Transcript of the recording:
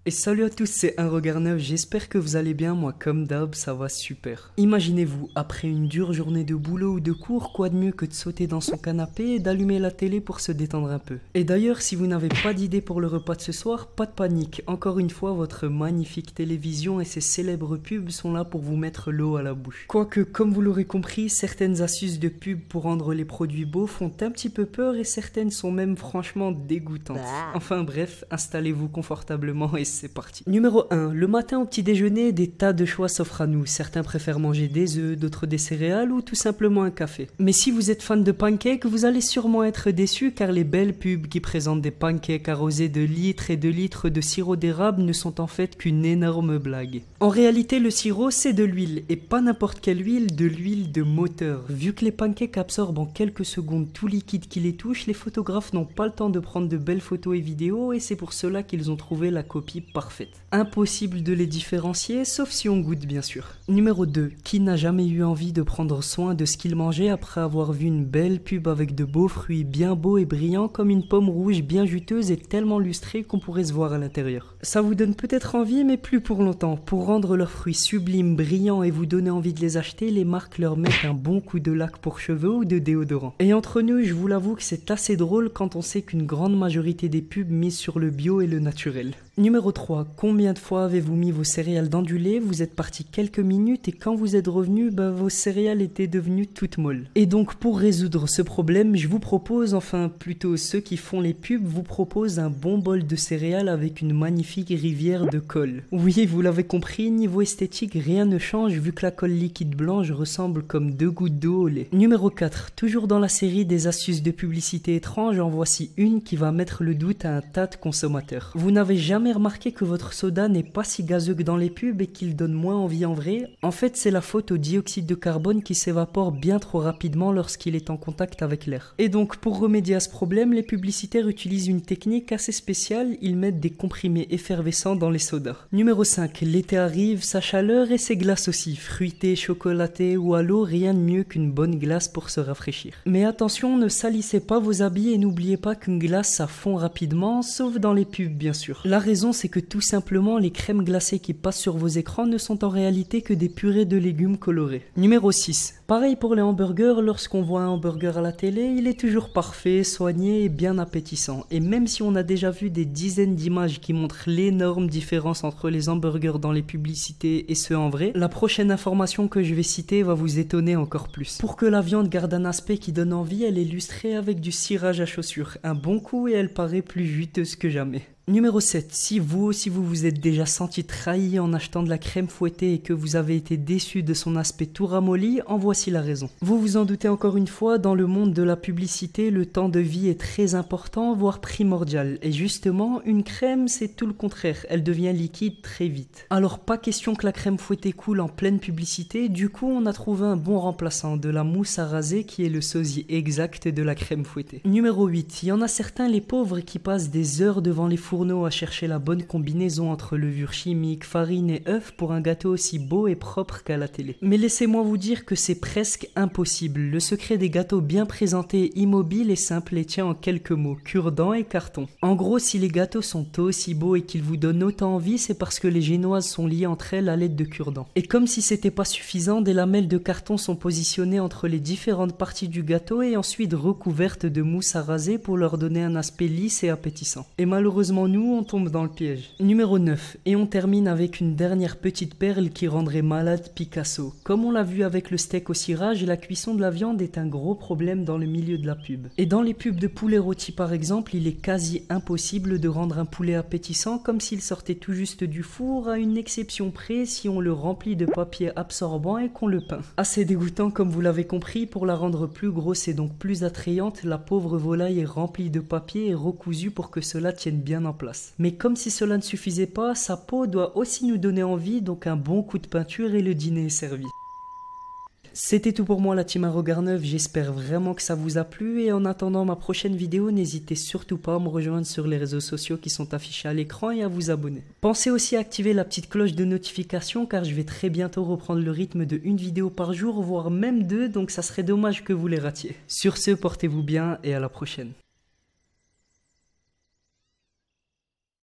Et salut à tous, c'est Un Regard Neuf, j'espère que vous allez bien, moi comme d'hab, ça va super. Imaginez-vous, après une dure journée de boulot ou de cours, quoi de mieux que de sauter dans son canapé et d'allumer la télé pour se détendre un peu. Et d'ailleurs, si vous n'avez pas d'idée pour le repas de ce soir, pas de panique, encore une fois, votre magnifique télévision et ses célèbres pubs sont là pour vous mettre l'eau à la bouche. Quoique, comme vous l'aurez compris, certaines astuces de pub pour rendre les produits beaux font un petit peu peur et certaines sont même franchement dégoûtantes. Enfin bref, installez-vous confortablement et c'est parti. Numéro 1. Le matin au petit déjeuner, des tas de choix s'offrent à nous. Certains préfèrent manger des œufs, d'autres des céréales ou tout simplement un café. Mais si vous êtes fan de pancakes, vous allez sûrement être déçu car les belles pubs qui présentent des pancakes arrosés de litres et de litres de sirop d'érable ne sont en fait qu'une énorme blague. En réalité, le sirop c'est de l'huile et pas n'importe quelle huile, de l'huile de moteur. Vu que les pancakes absorbent en quelques secondes tout liquide qui les touche, les photographes n'ont pas le temps de prendre de belles photos et vidéos et c'est pour cela qu'ils ont trouvé la copie parfaite. Impossible de les différencier, sauf si on goûte bien sûr. Numéro 2. Qui n'a jamais eu envie de prendre soin de ce qu'il mangeait après avoir vu une belle pub avec de beaux fruits bien beaux et brillants comme une pomme rouge bien juteuse et tellement lustrée qu'on pourrait se voir à l'intérieur. Ça vous donne peut-être envie mais plus pour longtemps. Pour rendre leurs fruits sublimes, brillants et vous donner envie de les acheter, les marques leur mettent un bon coup de lac pour cheveux ou de déodorant. Et entre nous, je vous l'avoue que c'est assez drôle quand on sait qu'une grande majorité des pubs misent sur le bio et le naturel. Numéro 3. Combien de fois avez-vous mis vos céréales dans du lait? Vous êtes parti quelques minutes et quand vous êtes revenu, vos céréales étaient devenues toutes molles. Et donc pour résoudre ce problème, je vous propose, enfin plutôt ceux qui font les pubs, vous proposent un bon bol de céréales avec une magnifique rivière de colle. Oui, vous l'avez compris, niveau esthétique, rien ne change vu que la colle liquide blanche ressemble comme deux gouttes d'eau au lait. Numéro 4. Toujours dans la série des astuces de publicité étranges, en voici une qui va mettre le doute à un tas de consommateurs. Vous n'avez jamais remarqué que votre soda n'est pas si gazeux que dans les pubs et qu'il donne moins envie en vrai? En fait, c'est la faute au dioxyde de carbone qui s'évapore bien trop rapidement lorsqu'il est en contact avec l'air. Et donc, pour remédier à ce problème, les publicitaires utilisent une technique assez spéciale, ils mettent des comprimés effervescents dans les sodas. Numéro 5. L'été arrive, sa chaleur et ses glaces aussi. Fruitées, chocolatées ou à l'eau, rien de mieux qu'une bonne glace pour se rafraîchir. Mais attention, ne salissez pas vos habits et n'oubliez pas qu'une glace ça fond rapidement, sauf dans les pubs bien sûr. La raison c'est que tout simplement les crèmes glacées qui passent sur vos écrans ne sont en réalité que des purées de légumes colorés. Numéro 6. Pareil pour les hamburgers, lorsqu'on voit un hamburger à la télé, il est toujours parfait, soigné et bien appétissant. Et même si on a déjà vu des dizaines d'images qui montrent l'énorme différence entre les hamburgers dans les publicités et ceux en vrai, la prochaine information que je vais citer va vous étonner encore plus. Pour que la viande garde un aspect qui donne envie, elle est lustrée avec du cirage à chaussures. Un bon coup et elle paraît plus juteuse que jamais. Numéro 7. Si vous aussi vous êtes déjà senti trahi en achetant de la crème fouettée et que vous avez été déçu de son aspect tout ramolli, en voici la raison. Vous vous en doutez encore une fois, dans le monde de la publicité, le temps de vie est très important, voire primordial. Et justement, une crème, c'est tout le contraire. Elle devient liquide très vite. Alors pas question que la crème fouettée coule en pleine publicité, du coup on a trouvé un bon remplaçant, de la mousse à raser qui est le sosie exact de la crème fouettée. Numéro 8. Il y en a certains, les pauvres, qui passent des heures devant les fours à chercher la bonne combinaison entre levure chimique, farine et œufs pour un gâteau aussi beau et propre qu'à la télé. Mais laissez-moi vous dire que c'est presque impossible. Le secret des gâteaux bien présentés, immobile et simple et tient en quelques mots, cure-dents et carton. En gros, si les gâteaux sont aussi beaux et qu'ils vous donnent autant envie, c'est parce que les génoises sont liées entre elles à l'aide de cure-dents. Et comme si c'était pas suffisant, des lamelles de carton sont positionnées entre les différentes parties du gâteau et ensuite recouvertes de mousse à raser pour leur donner un aspect lisse et appétissant. Et malheureusement, nous, on tombe dans le piège. Numéro 9. Et on termine avec une dernière petite perle qui rendrait malade Picasso. Comme on l'a vu avec le steak au cirage, la cuisson de la viande est un gros problème dans le milieu de la pub. Et dans les pubs de poulet rôti par exemple, il est quasi impossible de rendre un poulet appétissant comme s'il sortait tout juste du four, à une exception près si on le remplit de papier absorbant et qu'on le peint. Assez dégoûtant comme vous l'avez compris, pour la rendre plus grosse et donc plus attrayante, la pauvre volaille est remplie de papier et recousue pour que cela tienne bien en place. Mais comme si cela ne suffisait pas, sa peau doit aussi nous donner envie, donc un bon coup de peinture et le dîner est servi. C'était tout pour moi la team Un Regard Neuf, j'espère vraiment que ça vous a plu et en attendant ma prochaine vidéo, n'hésitez surtout pas à me rejoindre sur les réseaux sociaux qui sont affichés à l'écran et à vous abonner. Pensez aussi à activer la petite cloche de notification car je vais très bientôt reprendre le rythme de une vidéo par jour, voire même deux, donc ça serait dommage que vous les ratiez. Sur ce, portez-vous bien et à la prochaine.